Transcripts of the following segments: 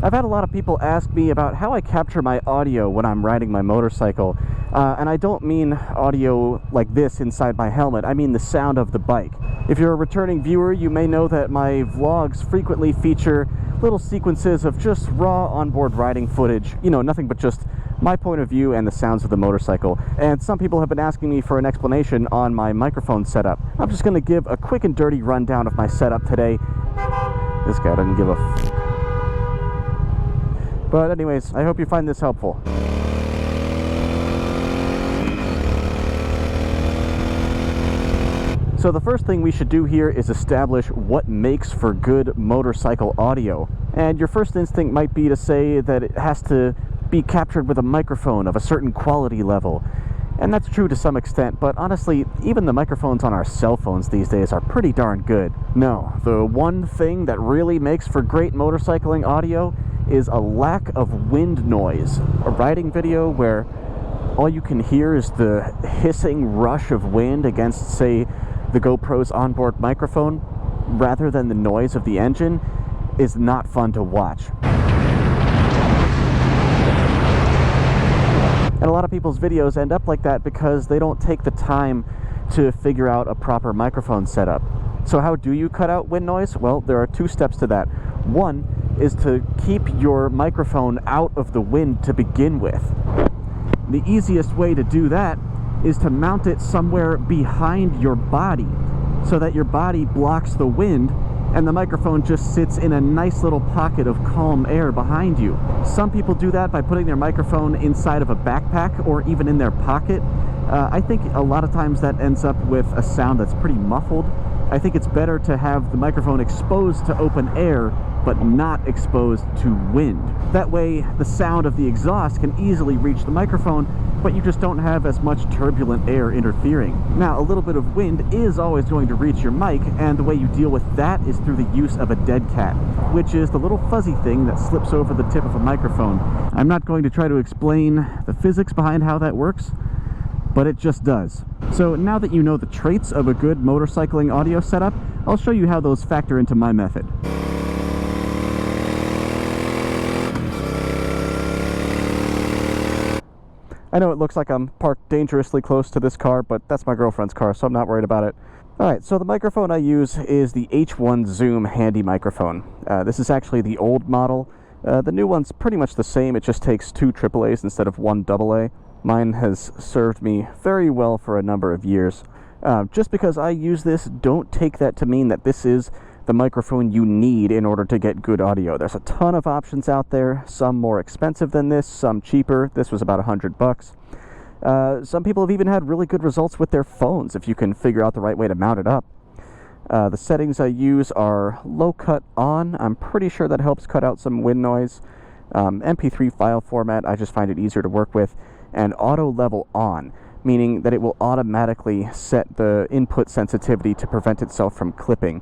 I've had a lot of people ask me about how I capture my audio when I'm riding my motorcycle. And I don't mean audio like this inside my helmet, I mean the sound of the bike. If you're a returning viewer, you may know that my vlogs frequently feature little sequences of just raw onboard riding footage. You know, nothing but just my point of view and the sounds of the motorcycle. And some people have been asking me for an explanation on my microphone setup. I'm just going to give a quick and dirty rundown of my setup today. This guy doesn't give a f. But anyways, I hope you find this helpful. So the first thing we should do here is establish what makes for good motorcycle audio. And your first instinct might be to say that it has to be captured with a microphone of a certain quality level. And that's true to some extent, but honestly, even the microphones on our cell phones these days are pretty darn good. No, the one thing that really makes for great motorcycling audio is a lack of wind noise. A riding video where all you can hear is the hissing rush of wind against, say, the GoPro's onboard microphone, rather than the noise of the engine, is not fun to watch. And a lot of people's videos end up like that because they don't take the time to figure out a proper microphone setup. So how do you cut out wind noise? Well, there are two steps to that. One is to keep your microphone out of the wind to begin with. The easiest way to do that is to mount it somewhere behind your body so that your body blocks the wind and the microphone just sits in a nice little pocket of calm air behind you. Some people do that by putting their microphone inside of a backpack or even in their pocket. I think a lot of times that ends up with a sound that's pretty muffled. I think it's better to have the microphone exposed to open air but not exposed to wind. That way the sound of the exhaust can easily reach the microphone, but you just don't have as much turbulent air interfering. Now, a little bit of wind is always going to reach your mic, and the way you deal with that is through the use of a dead cat, which is the little fuzzy thing that slips over the tip of a microphone. I'm not going to try to explain the physics behind how that works, but it just does. So now that you know the traits of a good motorcycling audio setup, I'll show you how those factor into my method. I know it looks like I'm parked dangerously close to this car, but that's my girlfriend's car, so I'm not worried about it. Alright, so the microphone I use is the H1 Zoom handy microphone. This is actually the old model. The new one's pretty much the same, it just takes 2 AAAs instead of 1 AA. Mine has served me very well for a number of years. Just because I use this, don't take that to mean that this is the microphone you need in order to get good audio. There's a ton of options out there, some more expensive than this, some cheaper. This was about $100. Some people have even had really good results with their phones if you can figure out the right way to mount it up. The settings I use are low cut on. I'm pretty sure that helps cut out some wind noise. MP3 file format, I just find it easier to work with. And auto level on, meaning that it will automatically set the input sensitivity to prevent itself from clipping.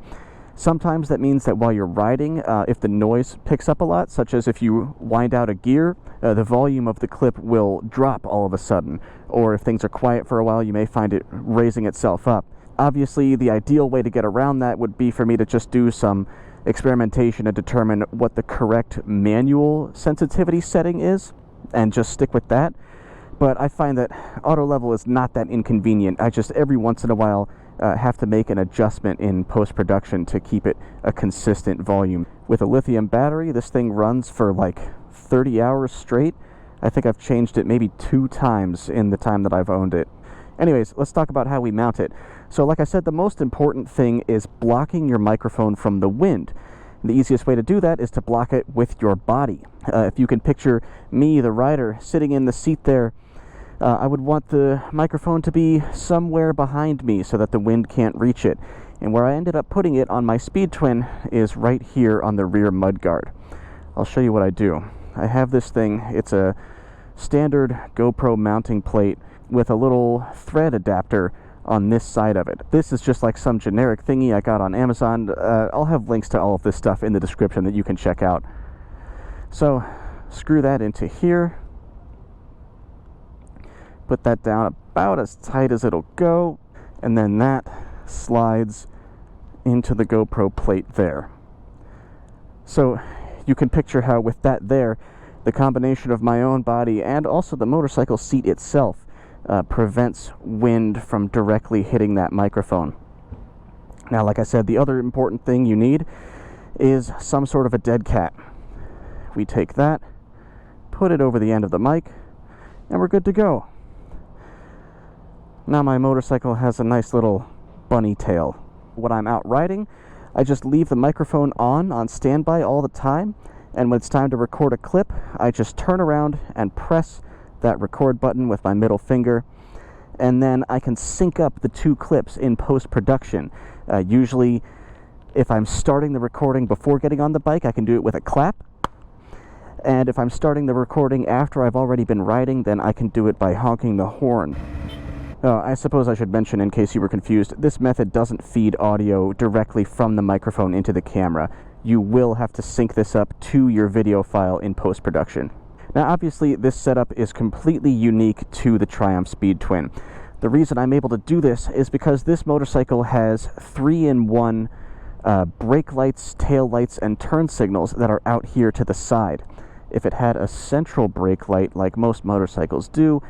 Sometimes that means that while you're riding, if the noise picks up a lot, such as if you wind out a gear, the volume of the clip will drop all of a sudden. Or if things are quiet for a while, you may find it raising itself up. Obviously, the ideal way to get around that would be for me to just do some experimentation and determine what the correct manual sensitivity setting is, and just stick with that. But I find that auto level is not that inconvenient. I just every once in a while have to make an adjustment in post-production to keep it a consistent volume. With a lithium battery, this thing runs for like 30 hours straight. I think I've changed it maybe 2 times in the time that I've owned it. Anyways, let's talk about how we mount it. So like I said, the most important thing is blocking your microphone from the wind. The easiest way to do that is to block it with your body. If you can picture me, the rider, sitting in the seat there, I would want the microphone to be somewhere behind me so that the wind can't reach it. And where I ended up putting it on my Speed Twin is right here on the rear mudguard. I'll show you what I do. I have this thing, it's a standard GoPro mounting plate with a little thread adapter on this side of it. This is just like some generic thingy I got on Amazon. I'll have links to all of this stuff in the description that you can check out. So, screw that into here. Put that down about as tight as it'll go, and then that slides into the GoPro plate there. So you can picture how with that there, the combination of my own body and also the motorcycle seat itself prevents wind from directly hitting that microphone. Now, like I said, the other important thing you need is some sort of a dead cat. We take that, put it over the end of the mic, and we're good to go. Now my motorcycle has a nice little bunny tail. When I'm out riding, I just leave the microphone on standby all the time, and when it's time to record a clip, I just turn around and press that record button with my middle finger, and then I can sync up the two clips in post-production. Usually, if I'm starting the recording before getting on the bike, I can do it with a clap. And if I'm starting the recording after I've already been riding, then I can do it by honking the horn. I suppose I should mention, in case you were confused, this method doesn't feed audio directly from the microphone into the camera. You will have to sync this up to your video file in post-production. Now, obviously, this setup is completely unique to the Triumph Speed Twin. The reason I'm able to do this is because this motorcycle has 3-in-1 brake lights, tail lights, and turn signals that are out here to the side. If it had a central brake light like most motorcycles do,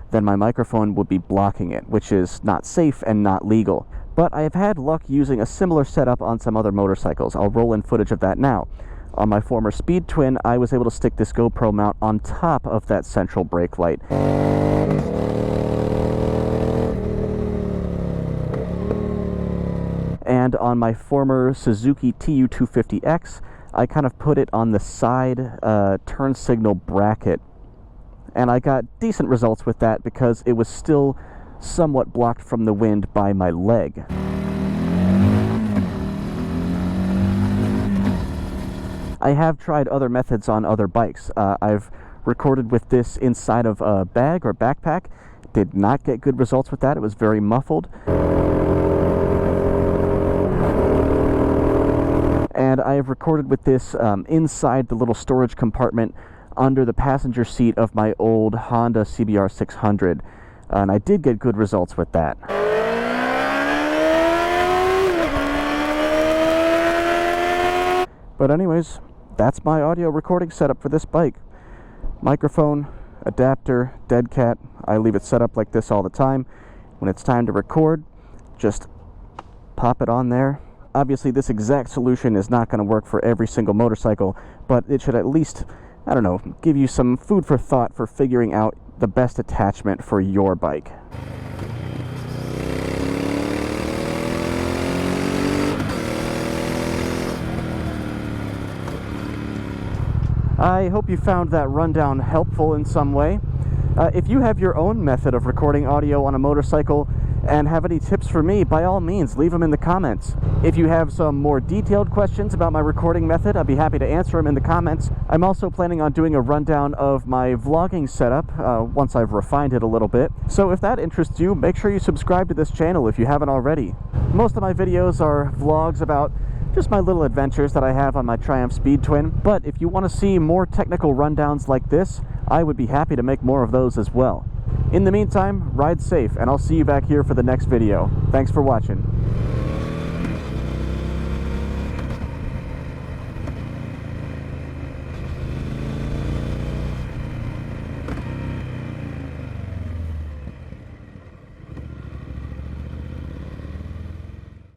then my microphone would be blocking it, which is not safe and not legal. But I have had luck using a similar setup on some other motorcycles. I'll roll in footage of that now. On my former Speed Twin, I was able to stick this GoPro mount on top of that central brake light. And on my former Suzuki TU250X, I kind of put it on the side turn signal bracket. And I got decent results with that because it was still somewhat blocked from the wind by my leg. I have tried other methods on other bikes. I've recorded with this inside of a bag or backpack. Did not get good results with that. It was very muffled. And I have recorded with this inside the little storage compartment under the passenger seat of my old Honda CBR 600. And I did get good results with that. But anyways, that's my audio recording setup for this bike. Microphone, adapter, dead cat. I leave it set up like this all the time. When it's time to record, just pop it on there. Obviously, this exact solution is not going to work for every single motorcycle, but it should at least, I don't know, give you some food for thought for figuring out the best attachment for your bike. I hope you found that rundown helpful in some way. If you have your own method of recording audio on a motorcycle and have any tips for me, by all means, leave them in the comments. If you have some more detailed questions about my recording method, I'd be happy to answer them in the comments. I'm also planning on doing a rundown of my vlogging setup once I've refined it a little bit. So if that interests you, make sure you subscribe to this channel if you haven't already. Most of my videos are vlogs about just my little adventures that I have on my Triumph Speed Twin, but if you want to see more technical rundowns like this, I would be happy to make more of those as well. In the meantime, ride safe, and I'll see you back here for the next video. Thanks for watching.